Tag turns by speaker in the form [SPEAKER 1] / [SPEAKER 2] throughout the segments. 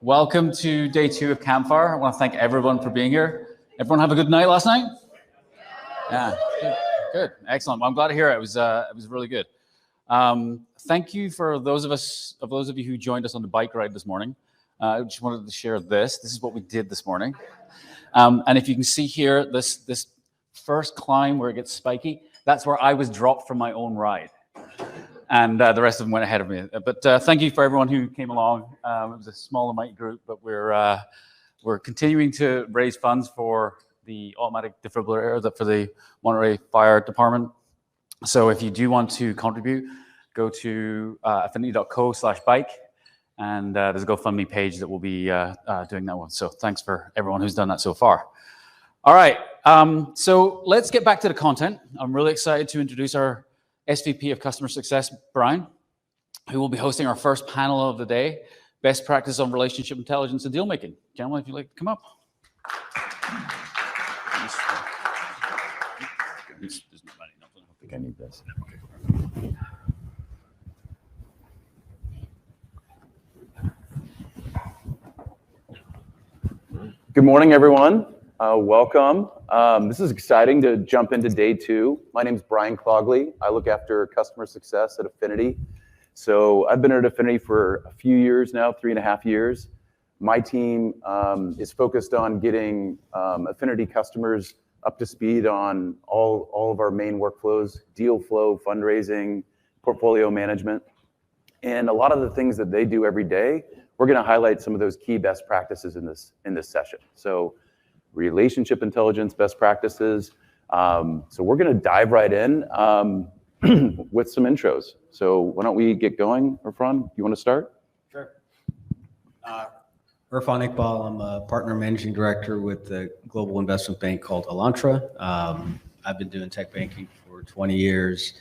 [SPEAKER 1] Welcome to day 2 of Campfire. I want to thank everyone for being here. Everyone have a good night last night? Yeah, good, excellent. Well, I'm glad to hear it. It was really good. Thank you for those of you who joined us on the bike ride this morning. I just wanted to share this. This is what we did this morning. And if you can see here, this first climb where it gets spiky, that's where I was dropped from my own ride. And the rest of them went ahead of me. But thank you for everyone who came along. It was a small and mighty group, but we're continuing to raise funds for the automatic defibrillator for the Monterey Fire Department. So if you do want to contribute, go to affinity.co/bike, and there's a GoFundMe page that will be doing that one. So thanks for everyone who's done that so far. All right, so let's get back to the content. I'm really excited to introduce our SVP of Customer Success, Brian, who will be hosting our first panel of the day, Best Practice on Relationship Intelligence and Deal Making. Gentlemen, if you'd like to come up. I think I need this.
[SPEAKER 2] Good morning, everyone. Welcome. This is exciting to jump into day 2. My name is Brian Clogley. I look after customer success at Affinity. So I've been at Affinity for a few years now, 3.5 years. My team is focused on getting Affinity customers up to speed on all of our main workflows, deal flow, fundraising, portfolio management. And a lot of the things that they do every day, we're going to highlight some of those key best practices in this session. So relationship intelligence best practices. So we're going to dive right in with some intros. So why don't we get going? Irfan, you want to start?
[SPEAKER 3] Sure. Irfan Iqbal, I'm a partner managing director with the global investment bank called Elantra. I've been doing tech banking for 20 years.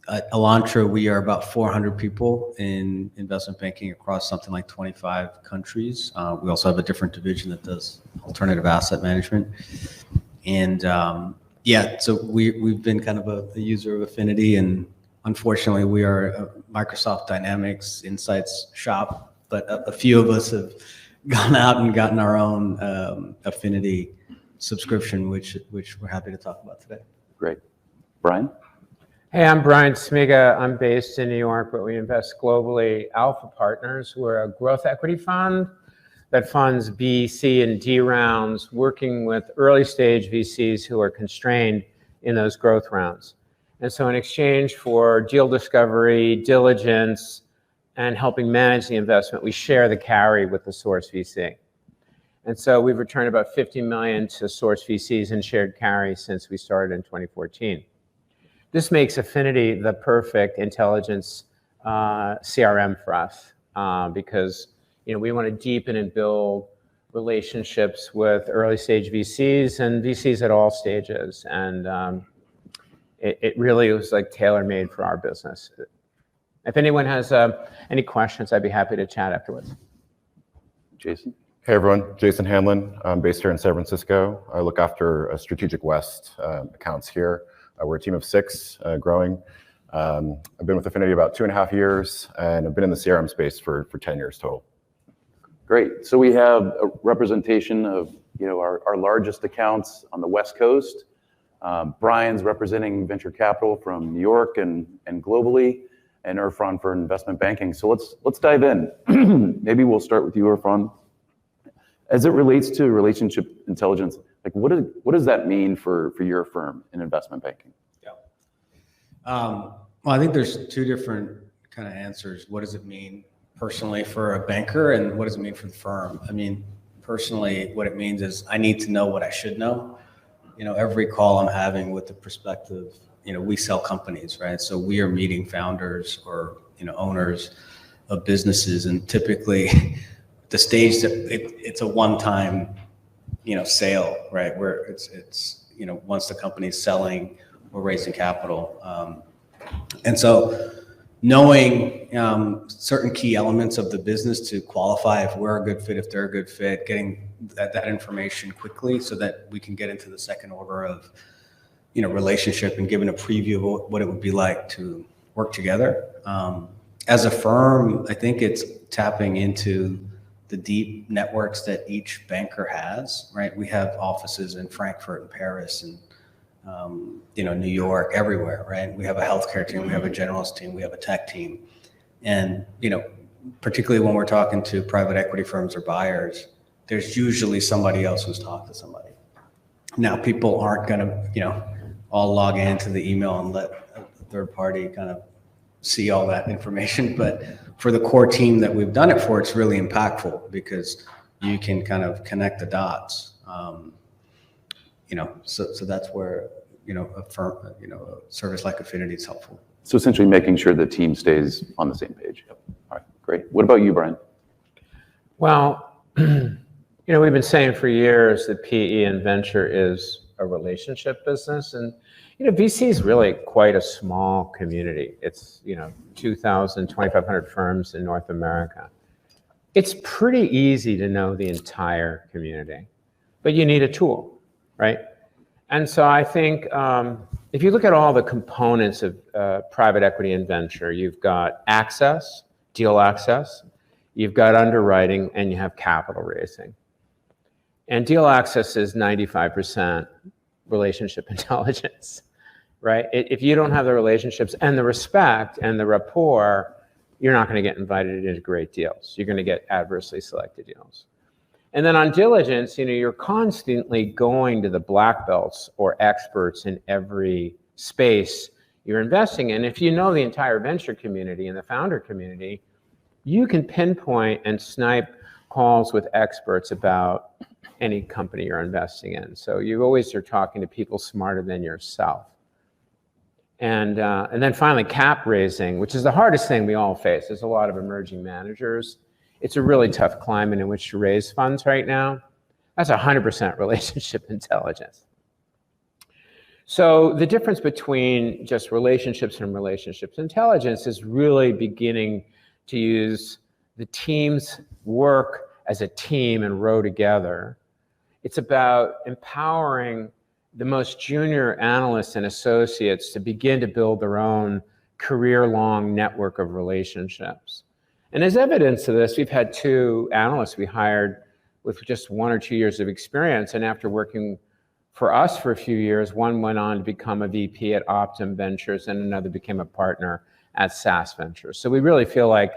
[SPEAKER 3] At Elantra, we are about 400 people in investment banking across something like 25 countries. We also have a different division that does alternative asset management. And so we've been kind of a user of Affinity, and unfortunately we are a Microsoft Dynamics Insights shop, but a few of us have gone out and gotten our own Affinity subscription, which we're happy to talk about today.
[SPEAKER 2] Great. Brian?
[SPEAKER 4] Hey, I'm Brian Smiga. I'm based in New York, but we invest globally. Alpha Partners, we're a growth equity fund that funds B, C, and D rounds, working with early stage VCs who are constrained in those growth rounds. And so in exchange for deal discovery, diligence, and helping manage the investment, we share the carry with the source VC. And so we've returned about $50 million to source VCs in shared carry since we started in 2014. This makes Affinity the perfect intelligence CRM for us because we want to deepen and build relationships with early stage VCs and VCs at all stages. And it really was like tailor-made for our business. If anyone has any questions, I'd be happy to chat afterwards.
[SPEAKER 2] Jason?
[SPEAKER 5] Hey everyone, Jason Hanlon. I'm based here in San Francisco. I look after Strategic West accounts here. We're a team of 6, growing. I've been with Affinity about 2.5 years, and I've been in the CRM space for 10 years total.
[SPEAKER 2] Great. So we have a representation of our largest accounts on the West Coast. Brian's representing venture capital from New York and globally, and Irfan for investment banking. So let's dive in. Maybe we'll start with you, Irfan. As it relates to relationship intelligence, like what does that mean for your firm in investment banking?
[SPEAKER 3] Yeah. Well, I think there's 2 different kind of answers. What does it mean personally for a banker, and what does it mean for the firm? I mean, personally, what it means is I need to know what I should know. Every call I'm having with the perspective, we sell companies, right? So we are meeting founders or owners of businesses, and typically the stage that it's a one-time sale, right? Where it's once the company's selling or raising capital. And so knowing certain key elements of the business to qualify if we're a good fit, if they're a good fit, getting that information quickly so that we can get into the second order of relationship and giving a preview of what it would be like to work together. As a firm, I think it's tapping into the deep networks that each banker has, right? We have offices in Frankfurt and Paris and New York, everywhere, right? We have a healthcare team, we have a generalist team, we have a tech team. And, particularly when we're talking to private equity firms or buyers, there's usually somebody else who's talked to somebody. Now, people aren't going to, all log into the email and let a third party kind of see all that information. But for the core team that we've done it for, it's really impactful because you can kind of connect the dots. So that's where, a firm, a service like Affinity is helpful.
[SPEAKER 2] So essentially making sure the team stays on the same page. All right, great. What about you, Brian?
[SPEAKER 4] Well, we've been saying for years that PE and venture is a relationship business. And, VC is really quite a small community. It's, 2,000, 2,500 firms in North America. It's pretty easy to know the entire community, but you need a tool, right? And so I think if you look at all the components of private equity and venture, you've got access, deal access, you've got underwriting, and you have capital raising. And deal access is 95% relationship intelligence, right? If you don't have the relationships and the respect and the rapport, you're not going to get invited into great deals. You're going to get adversely selected deals. And then on diligence, you're constantly going to the black belts or experts in every space you're investing in. If you know the entire venture community and the founder community, you can pinpoint and snipe calls with experts about any company you're investing in. So you always are talking to people smarter than yourself. And then finally, cap raising, which is the hardest thing we all face. There's a lot of emerging managers. It's a really tough climate in which to raise funds right now. That's 100% relationship intelligence. So the difference between just relationships and relationships intelligence is really beginning to use the teams work as a team and row together. It's about empowering the most junior analysts and associates to begin to build their own career-long network of relationships. And as evidence of this, we've had 2 analysts we hired with just 1 or 2 years of experience. And after working for us for a few years, one went on to become a VP at Optum Ventures and another became a partner at SAS Ventures. So we really feel like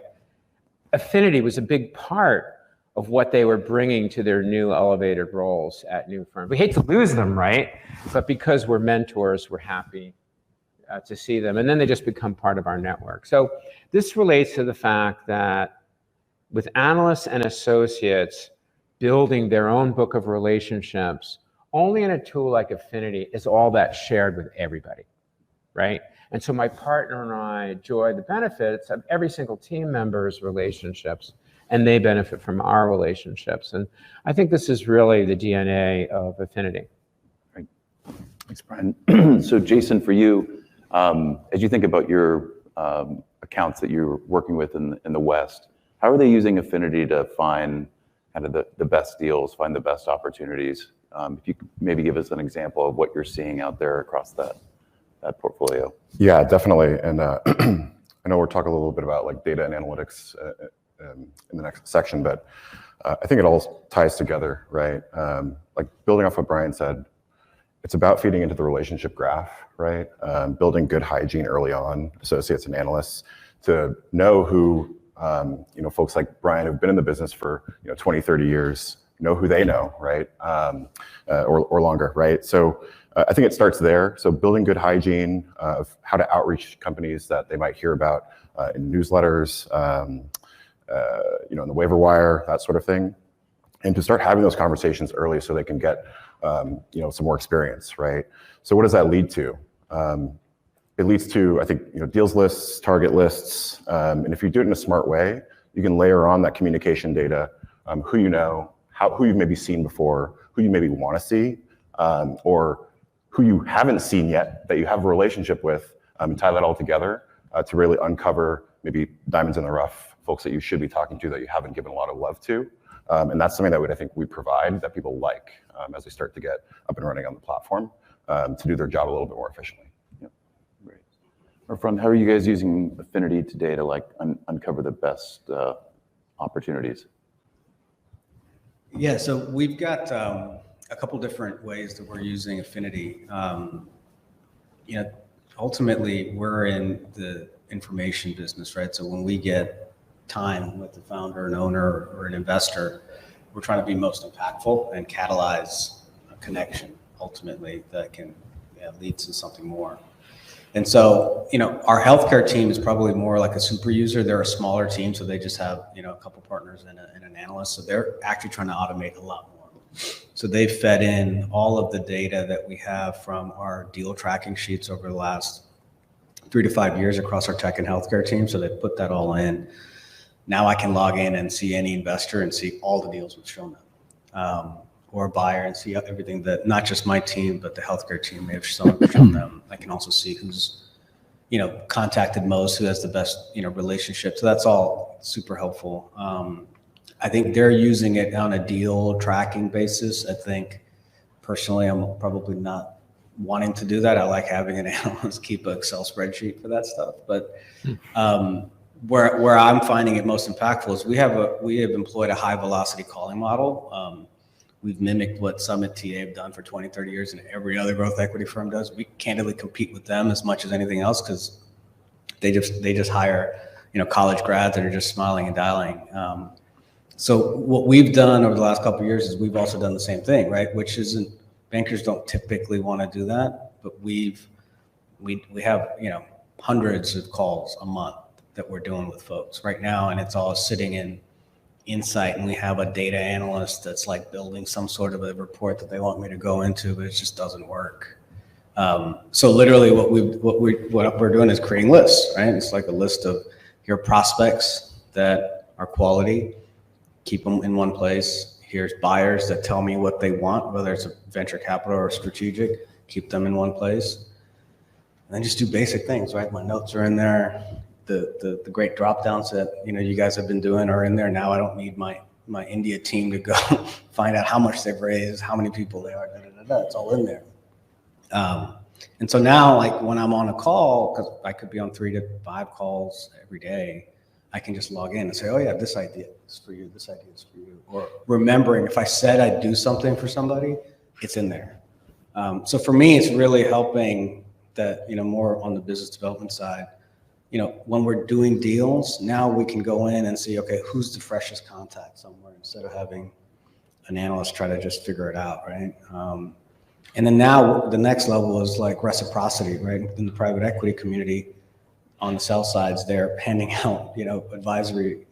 [SPEAKER 4] Affinity was a big part of what they were bringing to their new elevated roles at new firms. We hate to lose them, right? But because we're mentors, we're happy to see them. And then they just become part of our network. So this relates to the fact that with analysts and associates building their own book of relationships, only in a tool like Affinity is all that shared with everybody, right? And so my partner and I enjoy the benefits of every single team member's relationships, and they benefit from our relationships. And I think this is really the DNA of Affinity.
[SPEAKER 2] Right. Thanks, Brian. So Jason, for you, as you think about your accounts that you're working with in the West, how are they using Affinity to find kind of the best deals, find the best opportunities? If you could maybe give us an example of what you're seeing out there across that portfolio.
[SPEAKER 5] Yeah, definitely. And I know we're talking a little bit about like data and analytics in the next section, but I think it all ties together, right? Like building off what Brian said, it's about feeding into the relationship graph, right? Building good hygiene early on, associates and analysts to know who, folks like Brian who've been in the business for 20, 30 years, know who they know, right? Or longer, right? So I think it starts there. So building good hygiene of how to outreach companies that they might hear about in newsletters, in the waiver wire, that sort of thing. And to start having those conversations early so they can get, some more experience, right? So what does that lead to? It leads to, I think, deals lists, target lists. And if you do it in a smart way, you can layer on that communication data, who you know, who you've maybe seen before, who you maybe want to see, or who you haven't seen yet that you have a relationship with, and tie that all together to really uncover maybe diamonds in the rough, folks that you should be talking to that you haven't given a lot of love to. And that's something that I think we provide that people like as they start to get up and running on the platform to do their job a little bit more efficiently.
[SPEAKER 2] Yep. Great. Arfan, how are you guys using Affinity today to uncover the best opportunities?
[SPEAKER 3] Yeah, so we've got a couple different ways that we're using Affinity. Ultimately, we're in the information business, right? So when we get time with the founder, an owner, or an investor, we're trying to be most impactful and catalyze a connection ultimately that can lead to something more. And so, our healthcare team is probably more like a super user. They're a smaller team, so they just have, a couple partners and an analyst. So they're actually trying to automate a lot more. So they've fed in all of the data that we have from our deal tracking sheets over the last 3 to 5 years across our tech and healthcare team. So they put that all in. Now I can log in and see any investor and see all the deals we've shown them. Or a buyer and see everything that not just my team, but the healthcare team may have shown them. I can also see who's, contacted most, who has the best, relationship. So that's all super helpful. I think they're using it on a deal tracking basis. I think personally, I'm probably not wanting to do that. I like having an analyst keep an Excel spreadsheet for that stuff. But where I'm finding it most impactful is we have employed a high velocity calling model. We've mimicked what Summit TA have done for 20, 30 years, and every other growth equity firm does. We candidly compete with them as much as anything else because they just hire, college grads that are just smiling and dialing. So what we've done over the last couple of years is we've also done the same thing, right? Which isn't, bankers don't typically want to do that, but we have, hundreds of calls a month that we're doing with folks right now, and it's all sitting in Insight, and we have a data analyst that's like building some sort of a report that they want me to go into, but it just doesn't work. So literally what we're doing is creating lists, right? It's like a list of your prospects that are quality, keep them in one place. Here's buyers that tell me what they want, whether it's a venture capital or strategic, keep them in one place. And then just do basic things, right? My notes are in there. The great drop downs that you guys have been doing are in there. Now I don't need my India team to go find out how much they've raised, how many people they are. It's all in there. And so now, like when I'm on a call, because I could be on 3 to 5 calls every day, I can just log in and say, oh yeah, this idea is for you. This idea is for you. Or remembering if I said I'd do something for somebody, it's in there. So for me, it's really helping that more on the business development side. When we're doing deals, now we can go in and see, okay, who's the freshest contact somewhere instead of having an analyst try to just figure it out, right? And then now the next level is like reciprocity, right? In the private equity community, on the sell sides, they're handing out, advisory,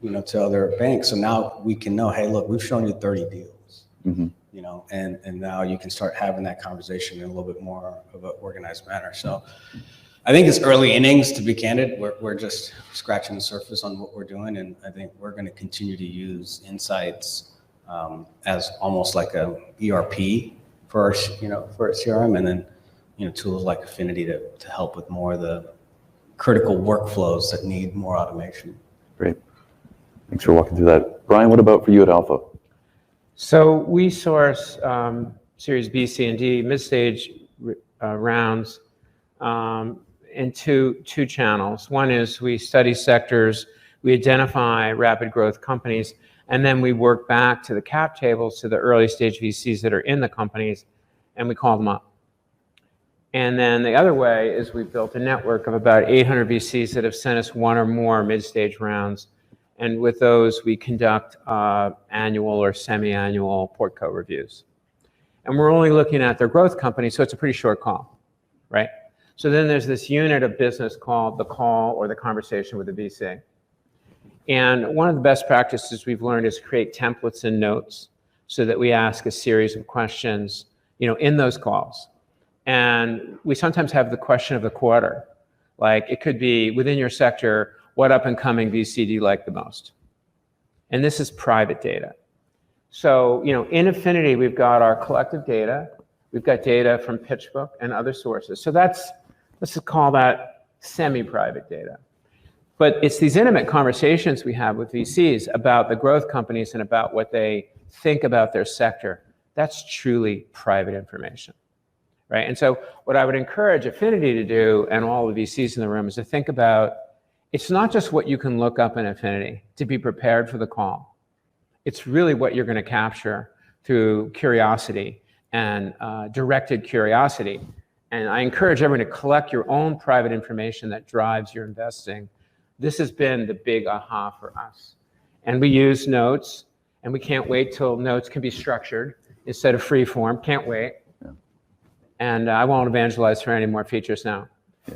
[SPEAKER 3] to other banks. So now we can know, hey, look, we've shown you 30 deals, and now you can start having that conversation in a little bit more of an organized manner. So I think it's early innings, to be candid. We're just scratching the surface on what we're doing, and I think we're going to continue to use Insights as almost like a ERP for our, for our CRM, and then tools like Affinity to help with more of the critical workflows that need more automation.
[SPEAKER 2] Great. Thanks for walking through that. Brian, what about for you at Alpha?
[SPEAKER 4] So we source Series B, C, and D mid-stage rounds in two channels. One is we study sectors, we identify rapid growth companies, and then we work back to the cap tables to the early stage VCs that are in the companies, and we call them up. And then the other way is we've built a network of about 800 VCs that have sent us one or more mid-stage rounds. And with those, we conduct annual or semi-annual portco reviews. And we're only looking at their growth companies, so it's a pretty short call, right? So then there's this unit of business called the call or the conversation with the VC. And one of the best practices we've learned is create templates and notes so that we ask a series of questions, in those calls. And we sometimes have the question of the quarter. Like it could be within your sector, what up and coming VC do you like the most? And this is private data. So, in Affinity, we've got our collective data. We've got data from PitchBook and other sources. So let's just call that semi-private data. But it's these intimate conversations we have with VCs about the growth companies and about what they think about their sector. That's truly private information, right? And so what I would encourage Affinity to do, and all the VCs in the room, is to think about, it's not just what you can look up in Affinity to be prepared for the call. It's really what you're going to capture through curiosity and directed curiosity. And I encourage everyone to collect your own private information that drives your investing. This has been the big aha for us. And we use notes, and we can't wait till notes can be structured instead of free form. Can't wait. Yeah. And I won't evangelize for any more features now.
[SPEAKER 2] Yeah.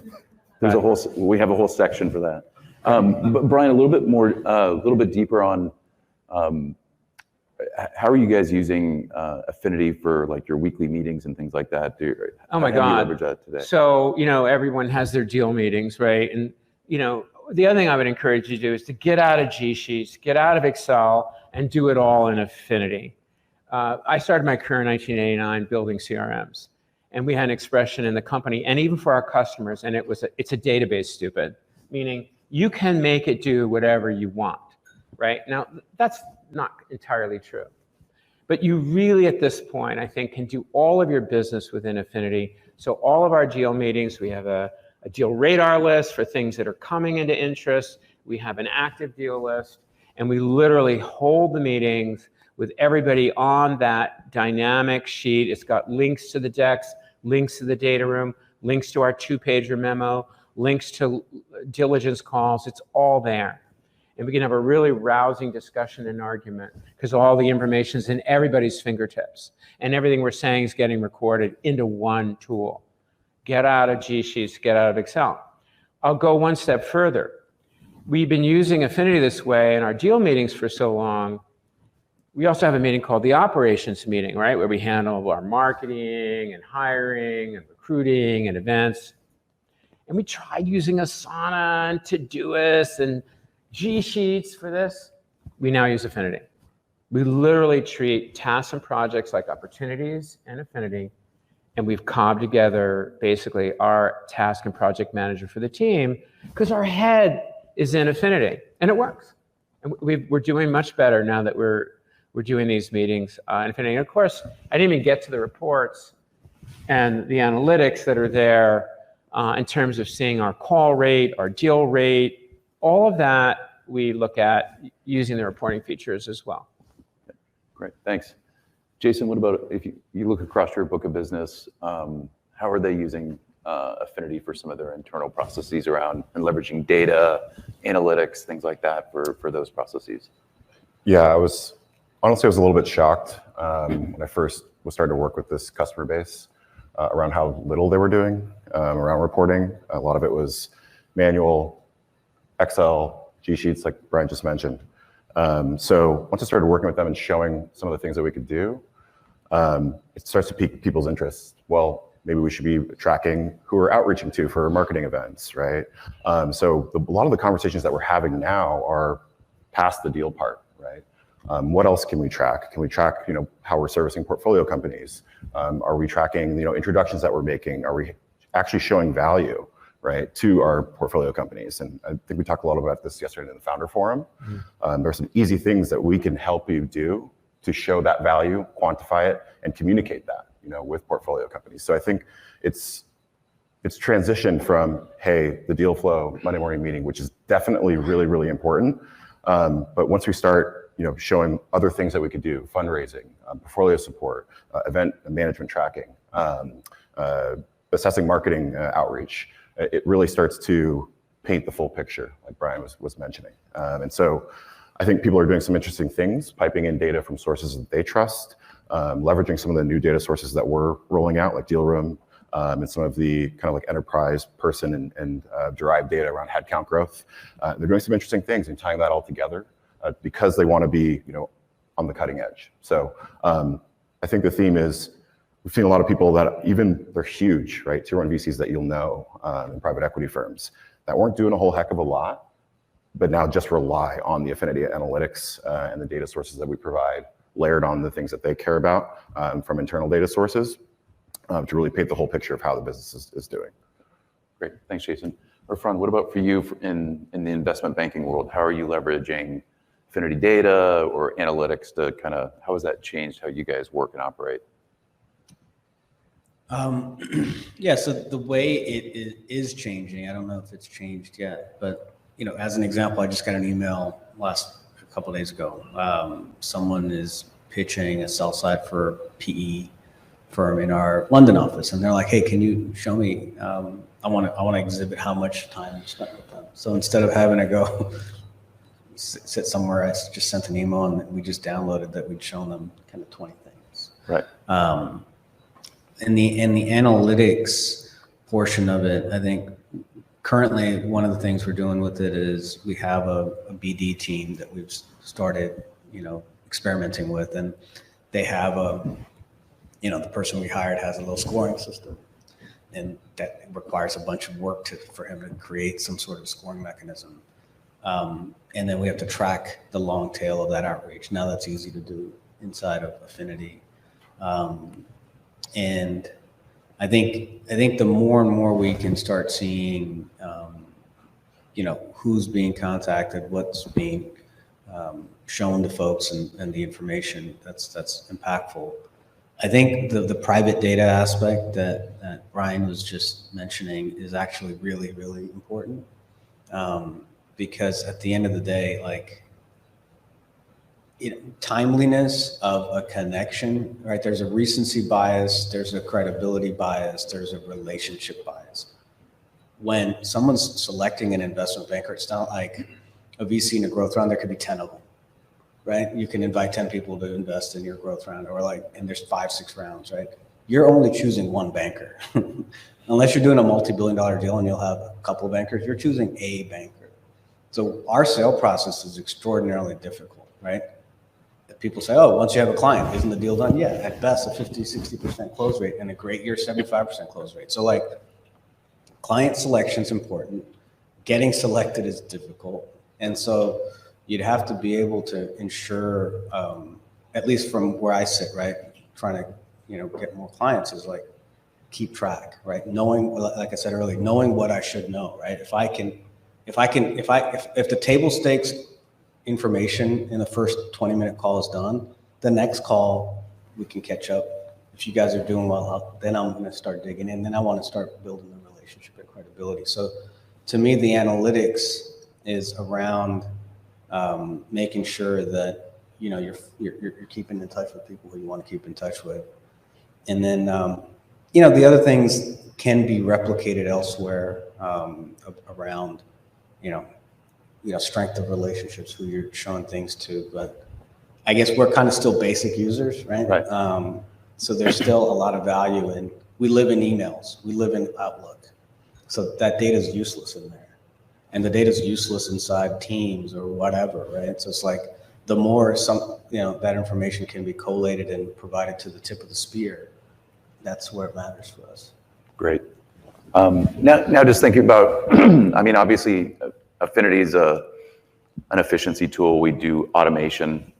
[SPEAKER 2] We have a whole section for that. But Brian, a little bit deeper on how are you guys using Affinity for like your weekly meetings and things like that?
[SPEAKER 4] Oh my God.
[SPEAKER 2] How do you leverage that today?
[SPEAKER 4] So, everyone has their deal meetings, right? And, the other thing I would encourage you to do is to get out of G Sheets, get out of Excel, and do it all in Affinity. I started my career in 1989 building CRMs. And we had an expression in the company, and even for our customers, and it's a database, stupid, meaning you can make it do whatever you want, right? Now, that's not entirely true. But you really, at this point, I think, can do all of your business within Affinity. So all of our deal meetings, we have a deal radar list for things that are coming into interest. We have an active deal list, and we literally hold the meetings with everybody on that dynamic sheet. It's got links to the decks, links to the data room, links to our 2-pager memo, links to diligence calls. It's all there. And we can have a really rousing discussion and argument because all the information is in everybody's fingertips. And everything we're saying is getting recorded into one tool. Get out of G Sheets, get out of Excel. I'll go one step further. We've been using Affinity this way in our deal meetings for so long. We also have a meeting called the operations meeting, right? Where we handle our marketing and hiring and recruiting and events. And we tried using Asana and Todoist and G Sheets for this. We now use Affinity. We literally treat tasks and projects like opportunities and Affinity. And we've cobbed together basically our task and project manager for the team because our head is in Affinity and it works. And we're doing much better now that we're doing these meetings in Affinity. And of course, I didn't even get to the reports and the analytics that are there in terms of seeing our call rate, our deal rate, all of that we look at using the reporting features as well.
[SPEAKER 2] Great, thanks. Jason, what about if you look across your book of business, how are they using Affinity for some of their internal processes around and leveraging data, analytics, things like that for those processes?
[SPEAKER 5] Yeah, I was a little bit shocked when I first was starting to work with this customer base around how little they were doing around reporting. A lot of it was manual, Excel, G Sheets, like Brian just mentioned. So once I started working with them and showing some of the things that we could do, it starts to pique people's interest. Well, maybe we should be tracking who we're outreaching to for marketing events, right? So a lot of the conversations that we're having now are past the deal part, right? What else can we track? Can we track, how we're servicing portfolio companies? Are we tracking, introductions that we're making? Are we actually showing value, right, to our portfolio companies? And I think we talked a lot about this yesterday in the founder forum. There are some easy things that we can help you do to show that value, quantify it, and communicate that, with portfolio companies. So I think it's transitioned from, hey, the deal flow, Monday morning meeting, which is definitely really, really important. But once we start, showing other things that we could do, fundraising, portfolio support, event management tracking, assessing marketing outreach, it really starts to paint the full picture, like Brian was mentioning. And so I think people are doing some interesting things, piping in data from sources that they trust, leveraging some of the new data sources that we're rolling out, like Deal Room, and some of the kind of like enterprise person and derived data around headcount growth. They're doing some interesting things and tying that all together because they want to be, on the cutting edge. So I think the theme is we've seen a lot of people that they're huge, right? Tier 1 VCs that you'll know in private equity firms that weren't doing a whole heck of a lot, but now just rely on the Affinity analytics and the data sources that we provide, layered on the things that they care about from internal data sources to really paint the whole picture of how the business is doing.
[SPEAKER 2] Great, thanks, Jason. Irfan, what about for you in the investment banking world? How are you leveraging Affinity data or analytics to how has that changed how you guys work and operate?
[SPEAKER 3] Yeah, so the way it is changing, I don't know if it's changed yet, but as an example, I just got an email a couple days ago. Someone is pitching a sell side for a PE firm in our London office, and they're like, "Hey, can you show me? I want to exhibit how much time you spent with them." So instead of having to go sit somewhere, I just sent an email and we just downloaded that we'd shown them kind of 20 things.
[SPEAKER 2] Right.
[SPEAKER 3] And the analytics portion of it, I think currently one of the things we're doing with it is we have a BD team that we've started, experimenting with, and they have the person we hired has a little scoring system, and that requires a bunch of work for him to create some sort of scoring mechanism. And then we have to track the long tail of that outreach. Now that's easy to do inside of Affinity. And I think the more and more we can start seeing, who's being contacted, what's being shown to folks, and the information that's impactful. I think the private data aspect that Brian was just mentioning is actually really, really important. Because at the end of the day, timeliness of a connection, right? There's a recency bias, there's a credibility bias, there's a relationship bias. When someone's selecting an investment banker, it's not like a VC in a growth round, there could be 10 of them, right? You can invite 10 people to invest in your growth round, and there's 5-6 rounds, right? You're only choosing one banker. Unless you're doing a multi-billion-dollar deal and you'll have a couple of bankers, you're choosing a banker. So our sale process is extraordinarily difficult, right? People say, oh, once you have a client, isn't the deal done? Yeah, at best a 50-60% close rate, and a great year, 75% close rate. So client selection is important. Getting selected is difficult. And so you'd have to be able to ensure, at least from where I sit, right, trying to, get more clients is keep track, right? Knowing, like I said earlier, knowing what I should know, right? If the table stakes information in the first 20-minute call is done, the next call we can catch up. If you guys are doing well, then I'm going to start digging in. Then I want to start building the relationship and credibility. So to me, the analytics is around making sure that you're keeping in touch with people who you want to keep in touch with, and then the other things can be replicated elsewhere around strength of relationships, who you're showing things to. But I guess we're kind of still basic users, right?
[SPEAKER 2] Right.
[SPEAKER 3] So there's still a lot of value in, we live in emails, we live in Outlook. So that data is useless in there. And the data is useless inside Teams or whatever, right? So it's the more that information can be collated and provided to the tip of the spear, that's where it matters for us.
[SPEAKER 2] Great. Now just thinking about, obviously Affinity is an efficiency tool. We do automation.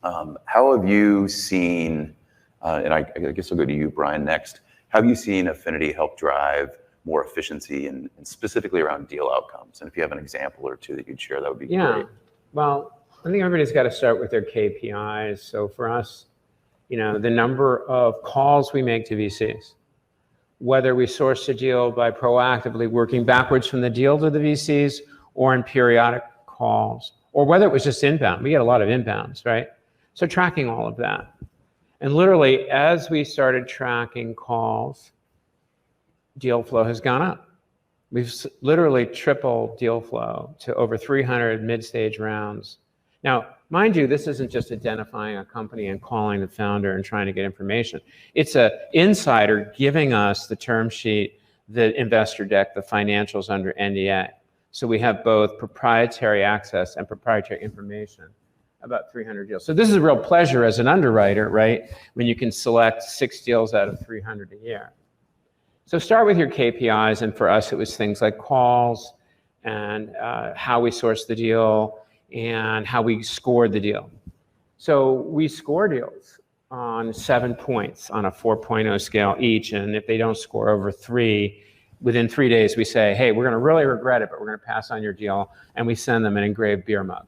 [SPEAKER 2] How have you seen, and I guess I'll go to you, Brian, next. Have you seen Affinity help drive more efficiency and specifically around deal outcomes? And if you have an example or two that you'd share, that would be great.
[SPEAKER 4] Well, I think everybody's got to start with their KPIs. So for us, the number of calls we make to VCs, whether we source a deal by proactively working backwards from the deal to the VCs or in periodic calls, or whether it was just inbound. We get a lot of inbounds, right? So tracking all of that. And literally, as we started tracking calls, deal flow has gone up. We've literally tripled deal flow to over 300 mid-stage rounds. Now, mind you, this isn't just identifying a company and calling the founder and trying to get information. It's an insider giving us the term sheet, the investor deck, the financials under NDA. So we have both proprietary access and proprietary information about 300 deals. So this is a real pleasure as an underwriter, right? When you can select 6 deals out of 300 a year. So start with your KPIs, and for us, it was things like calls and how we sourced the deal and how we scored the deal. So we score deals on 7 points on a 4.0 scale each, and if they don't score over 3, within 3 days we say, hey, we're going to really regret it, but we're going to pass on your deal, and we send them an engraved beer mug.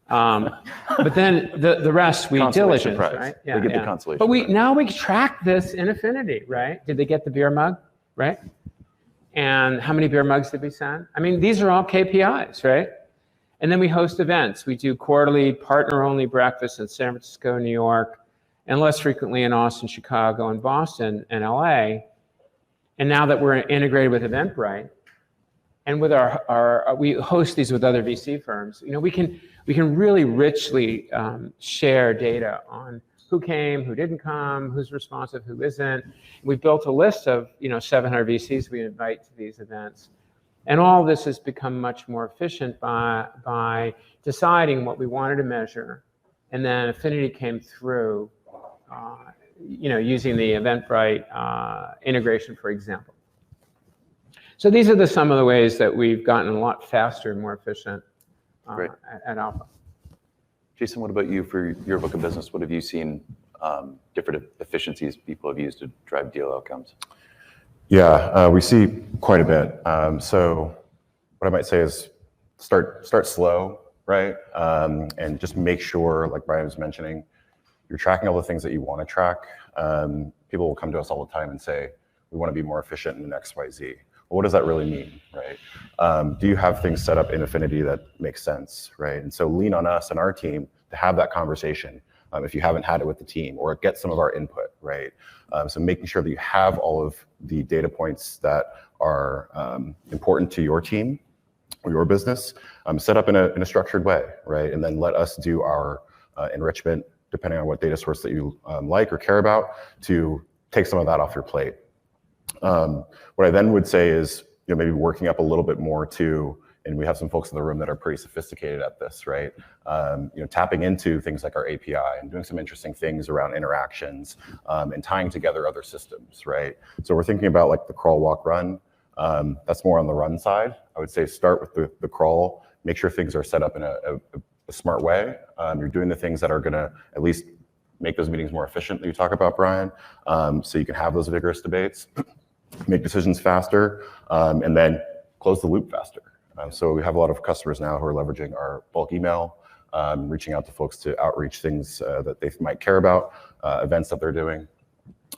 [SPEAKER 4] But then the rest we diligence, right?
[SPEAKER 2] Yeah, we get the consolation.
[SPEAKER 4] But now we track this in Affinity, right? Did they get the beer mug, right? And how many beer mugs did we send? These are all KPIs, right? And then we host events. We do quarterly partner-only breakfasts in San Francisco, New York, and less frequently in Austin, Chicago, and Boston, and LA. And now that we're integrated with Eventbrite, and with we host these with other VC firms, we can really richly share data on who came, who didn't come, who's responsive, who isn't. We built a list of 700 VCs we invite to these events. And all this has become much more efficient by deciding what we wanted to measure. And then Affinity came through, using the Eventbrite integration, for example. So these are some of the ways that we've gotten a lot faster and more efficient at Alpha.
[SPEAKER 2] Jason, what about you for your book of business? What have you seen different efficiencies people have used to drive deal outcomes?
[SPEAKER 5] Yeah, we see quite a bit. So what I might say is start slow, right? And just make sure, like Brian was mentioning, you're tracking all the things that you want to track. People will come to us all the time and say, we want to be more efficient in X, Y, Z. Well, what does that really mean, right? Do you have things set up in Affinity that make sense, right? And so lean on us and our team to have that conversation if you haven't had it with the team, or get some of our input, right? So making sure that you have all of the data points that are important to your team or your business, set up in a structured way, right? And then let us do our enrichment, depending on what data source that you like or care about, to take some of that off your plate. What I then would say is, maybe working up a little bit more to, and we have some folks in the room that are pretty sophisticated at this, right? Tapping into things like our API and doing some interesting things around interactions and tying together other systems, right? So we're thinking about like the crawl, walk, run. That's more on the run side. I would say start with the crawl, make sure things are set up in a smart way. You're doing the things that are gonna at least make those meetings more efficient that you talk about, Brian, so you can have those vigorous debates, make decisions faster, and then close the loop faster. So we have a lot of customers now who are leveraging our bulk email, reaching out to folks to outreach things that they might care about, events that they're doing,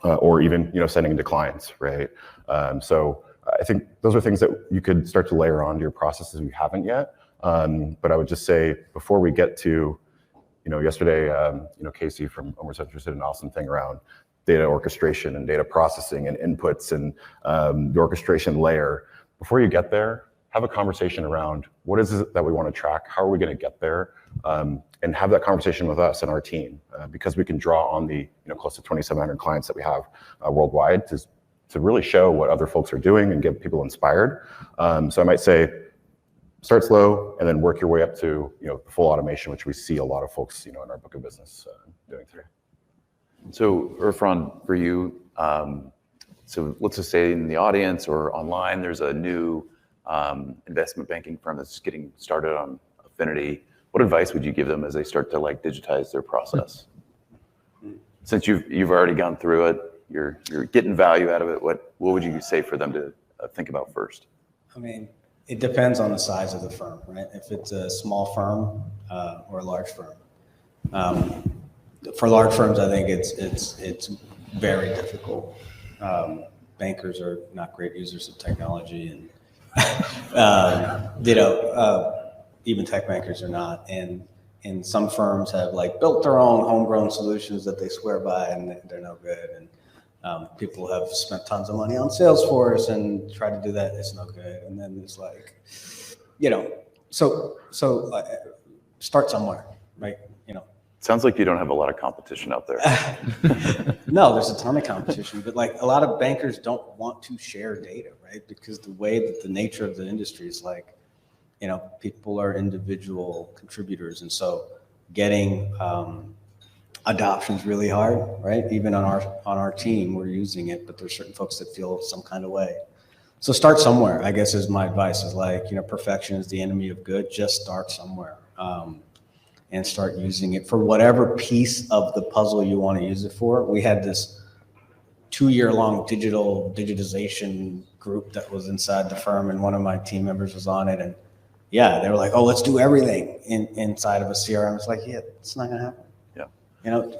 [SPEAKER 5] or even sending to clients, right? So I think those are things that you could start to layer onto your processes if you haven't yet. But I would just say before we get to, yesterday, Casey from Omer's interested in an awesome thing around data orchestration and data processing and inputs and the orchestration layer. Before you get there, have a conversation around what is it that we want to track, how are we going to get there, and have that conversation with us and our team, because we can draw on the close to 2,700 clients that we have worldwide to really show what other folks are doing and get people inspired. So I might say, start slow and then work your way up to full automation, which we see a lot of folks in our book of business doing today.
[SPEAKER 2] So Irfan, for you, so let's just say in the audience or online, there's a new investment banking firm that's getting started on Affinity. What advice would you give them as they start to digitize their process? Since you've already gone through it, you're getting value out of it. What would you say for them to think about first?
[SPEAKER 3] I mean, it depends on the size of the firm, right? If it's a small firm or a large firm. For large firms, I think it's very difficult. Bankers are not great users of technology, and even tech bankers are not. And some firms have built their own homegrown solutions that they swear by, and they're no good. And people have spent tons of money on Salesforce and try to do that, it's no good. And then it's so start somewhere, right?
[SPEAKER 2] Sounds like you don't have a lot of competition out there.
[SPEAKER 3] No, there's a ton of competition, but a lot of bankers don't want to share data, right? Because the way that the nature of the industry is people are individual contributors. And so getting adoption is really hard, right? Even on our team, we're using it, but there's certain folks that feel some kind of way. So start somewhere, I guess, is my advice, is perfection is the enemy of good. Just start somewhere. And start using it for whatever piece of the puzzle you want to use it for. We had this 2-year-long digitization group that was inside the firm, and one of my team members was on it. And yeah, they were like, "Oh, let's do everything inside of a CRM." It's it's not going to happen. Yeah.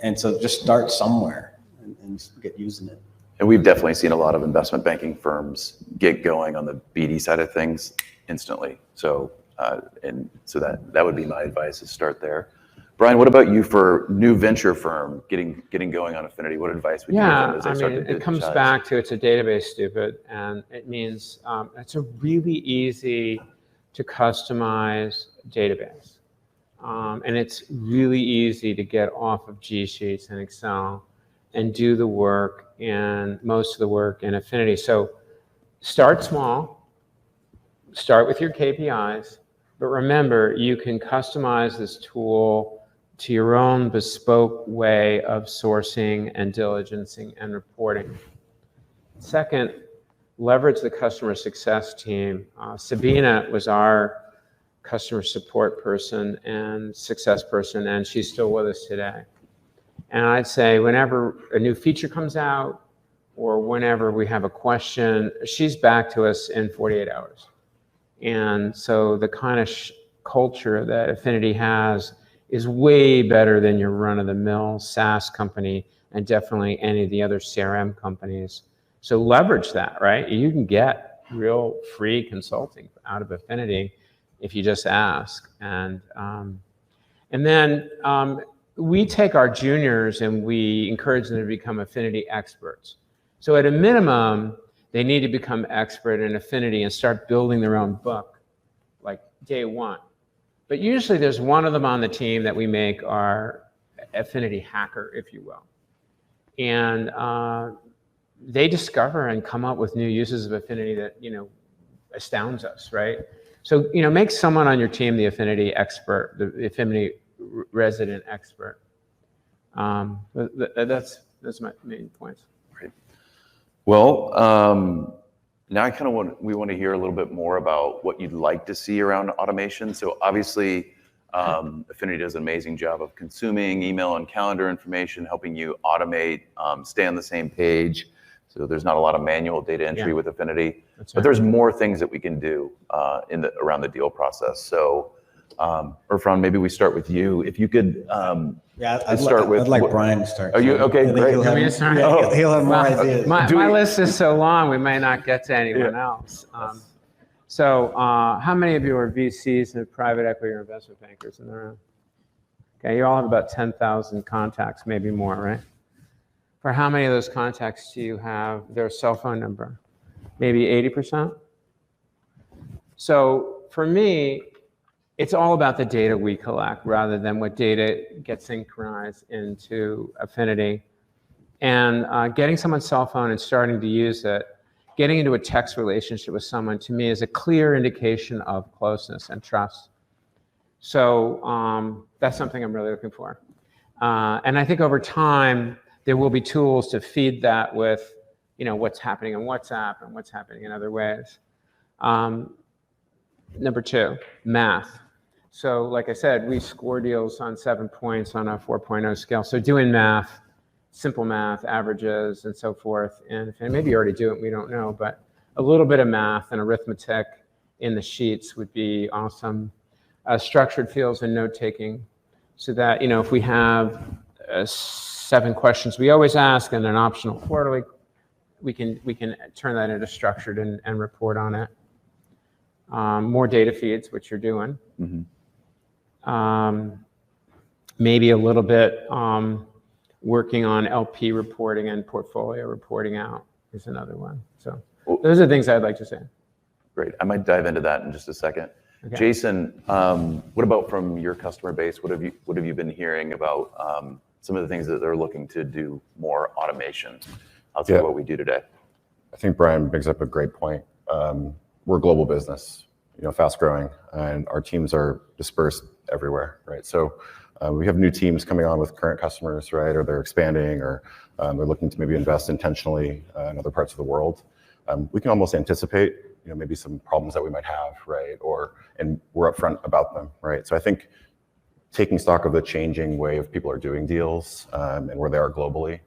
[SPEAKER 3] And so just start somewhere and get using it.
[SPEAKER 2] And we've definitely seen a lot of investment banking firms get going on the BD side of things instantly. So And so that would be my advice, is start there. Brian, what about you for new venture firm getting going on Affinity? What advice would you give them as they start to
[SPEAKER 4] it comes back to it's a database, stupid, and it means it's a really easy to customize database. And it's really easy to get off of G Sheets and Excel and do the work, and most of the work in Affinity. So start small, start with your KPIs, but remember, you can customize this tool to your own bespoke way of sourcing and diligencing and reporting. Second, leverage the customer success team. Sabina was our customer support person and success person, and she's still with us today. And I'd say whenever a new feature comes out or whenever we have a question, she's back to us in 48 hours. And so the kind of culture that Affinity has is way better than your run-of-the-mill SaaS company, and definitely any of the other CRM companies. So leverage that, right? You can get real free consulting out of Affinity if you just ask. And then we take our juniors and we encourage them to become Affinity experts. So at a minimum, they need to become expert in Affinity and start building their own book, like day one. But usually there's one of them on the team that we make our Affinity hacker, if you will. And they discover and come up with new uses of Affinity that, astounds us, right? So, make someone on your team the Affinity expert, the Affinity resident expert. That's my main points.
[SPEAKER 2] Great. Well, now we want to hear a little bit more about what you'd like to see around automation. So obviously, Affinity does an amazing job of consuming email and calendar information, helping you automate, stay on the same page. So there's not a lot of manual data entry with Affinity, but there's more things that we can do around the deal process. So, Irfan, maybe we start with you. If you could,
[SPEAKER 3] I'd like Brian to start.
[SPEAKER 2] Are you okay? Great.
[SPEAKER 3] He'll have more ideas.
[SPEAKER 4] My list is so long, we may not get to anyone else. So how many of you are VCs and private equity or investment bankers in the room? Okay, you all have about 10,000 contacts, maybe more, right? For how many of those contacts do you have their cell phone number? Maybe 80%? So for me, it's all about the data we collect rather than what data gets synchronized into Affinity. And getting someone's cell phone and starting to use it, getting into a text relationship with someone, to me, is a clear indication of closeness and trust. So that's something I'm really looking for. And I think over time, there will be tools to feed that with, what's happening in WhatsApp and what's happening in other ways. Number two, math. So like I said, we score deals on 7 points on a 4.0 scale. So doing math, simple math, averages, and so forth. And maybe you already do it, we don't know, but a little bit of math and arithmetic in the sheets would be awesome. Structured fields and note-taking, so that, if we have 7 questions we always ask and an optional quarterly, we can turn that into structured and report on it. More data feeds, which you're doing.
[SPEAKER 2] Mm-hmm.
[SPEAKER 4] Maybe a little bit working on LP reporting and portfolio reporting out is another one. So those are things I'd like to say.
[SPEAKER 2] Great. I might dive into that in just a second. Okay. Jason, what about from your customer base? What have you been hearing about some of the things that they're looking to do more automation outside of what we do today?
[SPEAKER 5] I think Brian brings up a great point. We're a global business, fast growing, and our teams are dispersed everywhere, right? So we have new teams coming on with current customers, right? Or they're expanding, or they're looking to maybe invest intentionally in other parts of the world. We can almost anticipate, maybe some problems that we might have, right? And we're upfront about them, right? So I think taking stock of the changing way of people are doing deals and where they are globally.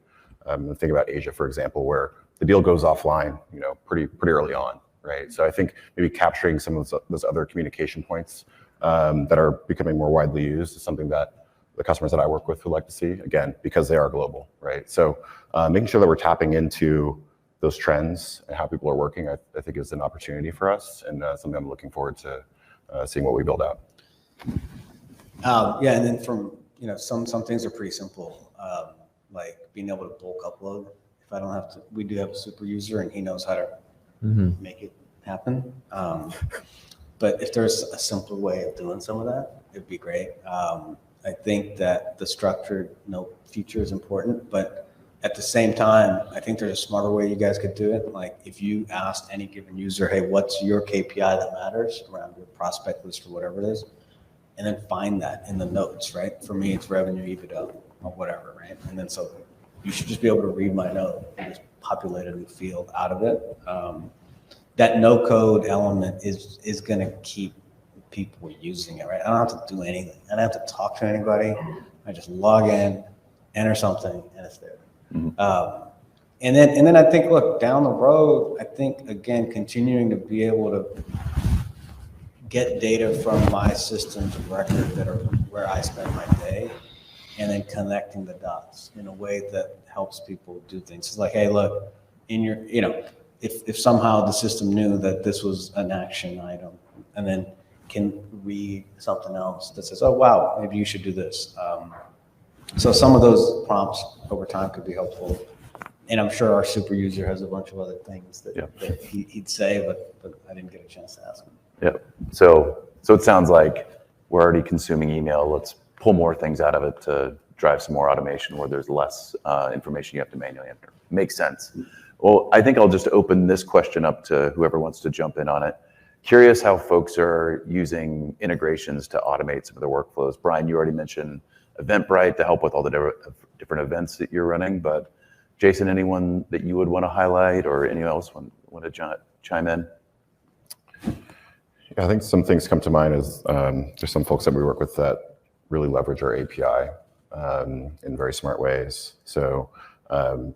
[SPEAKER 5] Think about Asia, for example, where the deal goes offline, pretty early on, right? So I think maybe capturing some of those other communication points that are becoming more widely used is something that the customers that I work with would like to see, again, because they are global, right? So making sure that we're tapping into those trends and how people are working, I think is an opportunity for us, and something I'm looking forward to seeing what we build out.
[SPEAKER 3] Yeah, and then from, some things are pretty simple, like being able to bulk upload. If I don't have to, we do have a super user and he knows how to make it happen. But if there's a simpler way of doing some of that, it'd be great. I think that the structured note feature is important, but at the same time, I think there's a smarter way you guys could do it. Like if you asked any given user, hey, what's your KPI that matters around your prospect list or whatever it is, and then find that in the notes, right? For me, it's revenue, EBITDA, or whatever, right? And then so you should just be able to read my note and just populate a new field out of it. That no code element is going to keep people using it, right? I don't have to do anything. I don't have to talk to anybody. I just log in, enter something, and it's there. And then I think, look, down the road, I think, again, continuing to be able to get data from my systems of record that are where I spend my day, and then connecting the dots in a way that helps people do things. It's like, hey, look, in your, if somehow the system knew that this was an action item, and then can read something else that says, oh, wow, maybe you should do this. So some of those prompts over time could be helpful. And I'm sure our super user has a bunch of other things that he'd say, but I didn't get a chance to ask him.
[SPEAKER 2] Yeah. So it sounds like we're already consuming email. Let's pull more things out of it to drive some more automation where there's less information you have to manually enter. Makes sense. Well, I think I'll just open this question up to whoever wants to jump in on it. Curious how folks are using integrations to automate some of their workflows. Brian, you already mentioned Eventbrite to help with all the different events that you're running, but Jason, anyone that you would want to highlight or anyone else want to chime in?
[SPEAKER 5] Yeah, I think some things come to mind is there's some folks that we work with that really leverage our API in very smart ways. So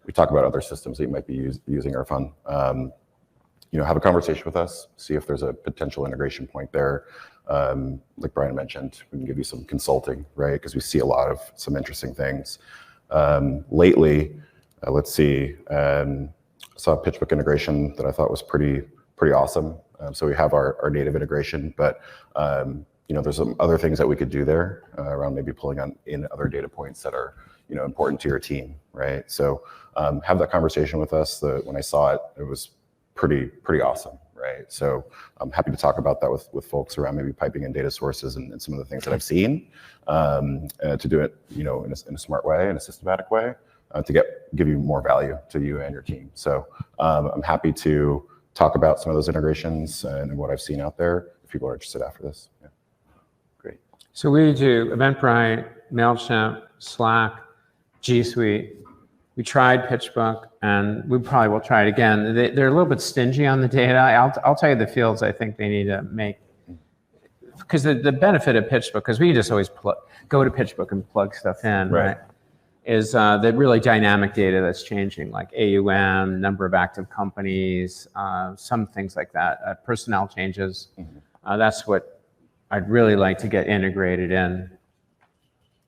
[SPEAKER 5] we talk about other systems that you might be using our fund. Have a conversation with us, see if there's a potential integration point there. Like Brian mentioned, we can give you some consulting, right? Because we see a lot of some interesting things. Lately, let's see, saw a PitchBook integration that I thought was pretty awesome. So we have our native integration, but there's some other things that we could do there around maybe pulling in other data points that are important to your team, right? So have that conversation with us. When I saw it, it was pretty awesome, right? So I'm happy to talk about that with folks around maybe piping in data sources and some of the things that I've seen to do it, in a smart way, in a systematic way, to give you more value to you and your team. So I'm happy to talk about some of those integrations and what I've seen out there if people are interested after this. Yeah.
[SPEAKER 2] Great.
[SPEAKER 4] So we do Eventbrite, MailChimp, Slack, G Suite. We tried PitchBook, and we probably will try it again. They're a little bit stingy on the data. I'll tell you the fields I think they need to make. Because the benefit of PitchBook, because we just always go to PitchBook and plug stuff in, right? Is the really dynamic data that's changing, like AUM, number of active companies, some things like that, personnel changes. That's what I'd really like to get integrated in.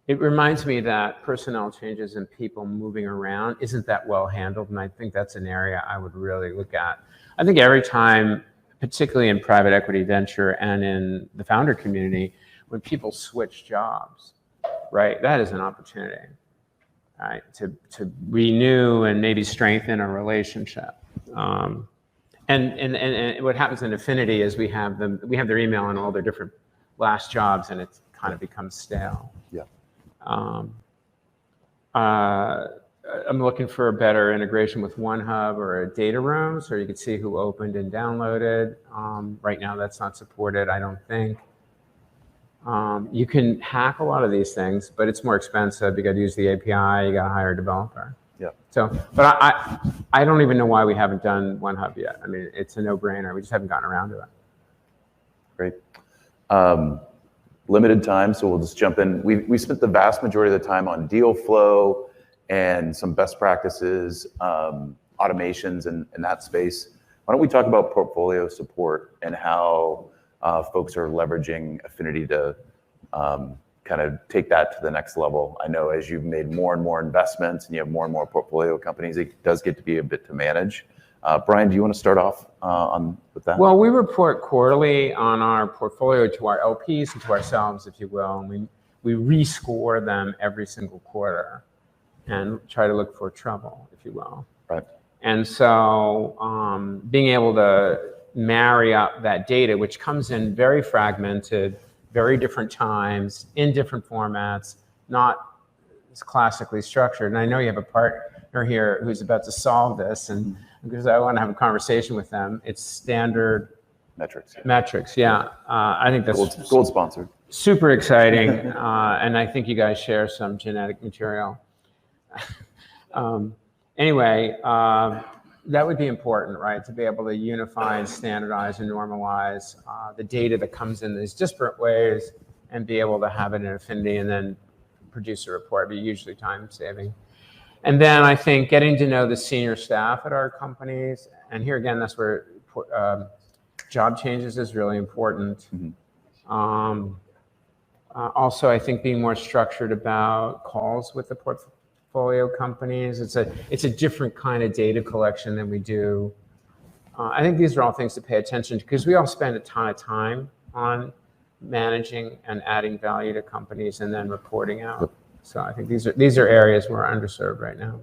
[SPEAKER 4] It reminds me that personnel changes and people moving around isn't that well handled, and I think that's an area I would really look at. I think every time, particularly in private equity venture and in the founder community, when people switch jobs, right, that is an opportunity, right, to renew and maybe strengthen a relationship. And what happens in Affinity is we have their email on all their different last jobs, and it kind of becomes stale.
[SPEAKER 2] Yeah.
[SPEAKER 4] I'm looking for a better integration with OneHub or a data room so you can see who opened and downloaded. Right now that's not supported, I don't think. You can hack a lot of these things, but it's more expensive. You got to use the API, you got to hire a developer.
[SPEAKER 2] Yeah.
[SPEAKER 4] So, but I don't even know why we haven't done OneHub yet. I mean, it's a no-brainer. We just haven't gotten around to it.
[SPEAKER 2] Great. Limited time, so we'll just jump in. We spent the vast majority of the time on deal flow and some best practices, automations in that space. Why don't we talk about portfolio support and how folks are leveraging Affinity to kind of take that to the next level? I know as you've made more and more investments and you have more and more portfolio companies, it does get to be a bit to manage. Brian, do you want to start off with that?
[SPEAKER 4] Well, we report quarterly on our portfolio to our LPs and to ourselves, if you will, and we rescore them every single quarter and try to look for trouble, if you will.
[SPEAKER 2] Right.
[SPEAKER 4] And so being able to marry up that data, which comes in very fragmented, very different times, in different formats, not classically structured. And I know you have a partner here who's about to solve this, and because I want to have a conversation with them, it's standard metrics. Yeah, I think that's
[SPEAKER 2] gold sponsored.
[SPEAKER 4] Super exciting, and I think you guys share some genetic material. Anyway, that would be important, right? To be able to unify and standardize and normalize the data that comes in these disparate ways and be able to have it in Affinity and then produce a report, be usually time saving. And then I think getting to know the senior staff at our companies, and here again, that's where job changes is really important. Also, I think being more structured about calls with the portfolio companies. It's a different kind of data collection than we do. I think these are all things to pay attention to because we all spend a ton of time on managing and adding value to companies and then reporting out. So I think these are areas we're underserved right now.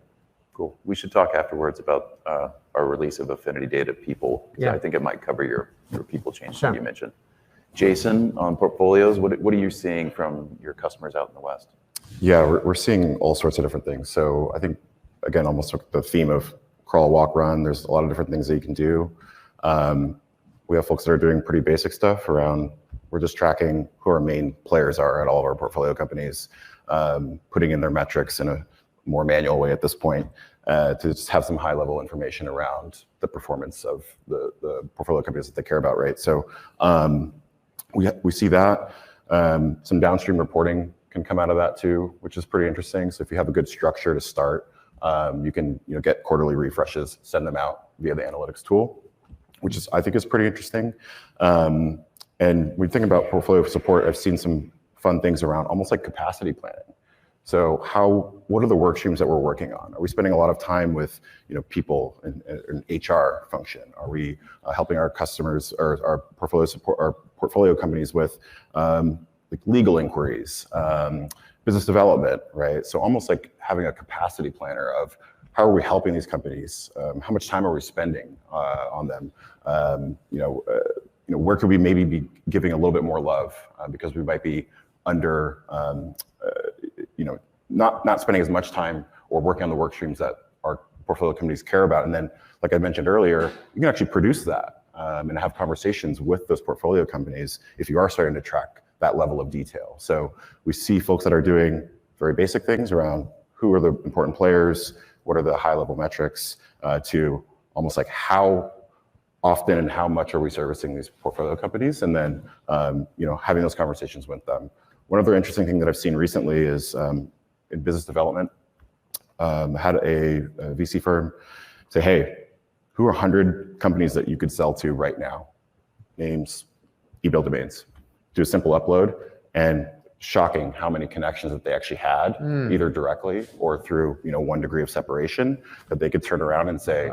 [SPEAKER 2] Cool. We should talk afterwards about our release of Affinity data people. Yeah. I think it might cover your people change that you mentioned. Jason, on portfolios, what are you seeing from your customers out in the West?
[SPEAKER 5] Yeah, we're seeing all sorts of different things. So I think, again, almost the theme of crawl, walk, run, there's a lot of different things that you can do. We have folks that are doing pretty basic stuff around, we're just tracking who our main players are at all of our portfolio companies, putting in their metrics in a more manual way at this point to just have some high level information around the performance of the portfolio companies that they care about, right? So we see that. Some downstream reporting can come out of that too, which is pretty interesting. So if you have a good structure to start, you can get quarterly refreshes, send them out via the analytics tool, which I think is pretty interesting. And when you think about portfolio support, I've seen some fun things around almost like capacity planning. So what are the work streams that we're working on? Are we spending a lot of time with people in HR function? Are we helping our customers or our portfolio companies with like legal inquiries, business development, right? So almost like having a capacity planner of how are we helping these companies? How much time are we spending on them? Where could we maybe be giving a little bit more love because we might be under, not spending as much time or working on the work streams that our portfolio companies care about. And then, like I mentioned earlier, you can actually produce that and have conversations with those portfolio companies if you are starting to track that level of detail. So we see folks that are doing very basic things around who are the important players, what are the high level metrics, to almost like how often and how much are we servicing these portfolio companies, and then having those conversations with them. One other interesting thing that I've seen recently is in business development, had a VC firm say, hey, who are 100 companies that you could sell to right now? Names, email domains. Do a simple upload, and shocking how many connections that they actually had, either directly or through 1 degree of separation, that they could turn around and say,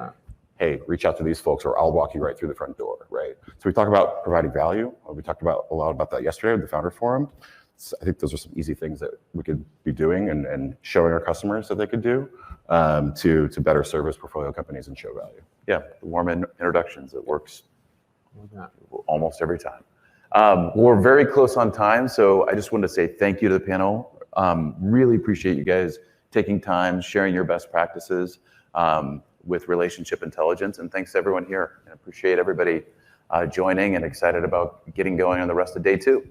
[SPEAKER 5] hey, reach out to these folks or I'll walk you right through the front door, right? So we talk about providing value. We talked about a lot about that yesterday at the Founder Forum. So I think those are some easy things that we could be doing and showing our customers that they could do to better service portfolio companies and show value.
[SPEAKER 2] Yeah, the warm introductions, it works almost every time. We're very close on time, so I just wanted to say thank you to the panel. Really appreciate you guys taking time, sharing your best practices with relationship intelligence, and thanks to everyone here. I appreciate everybody joining and excited about getting going on the rest of day 2.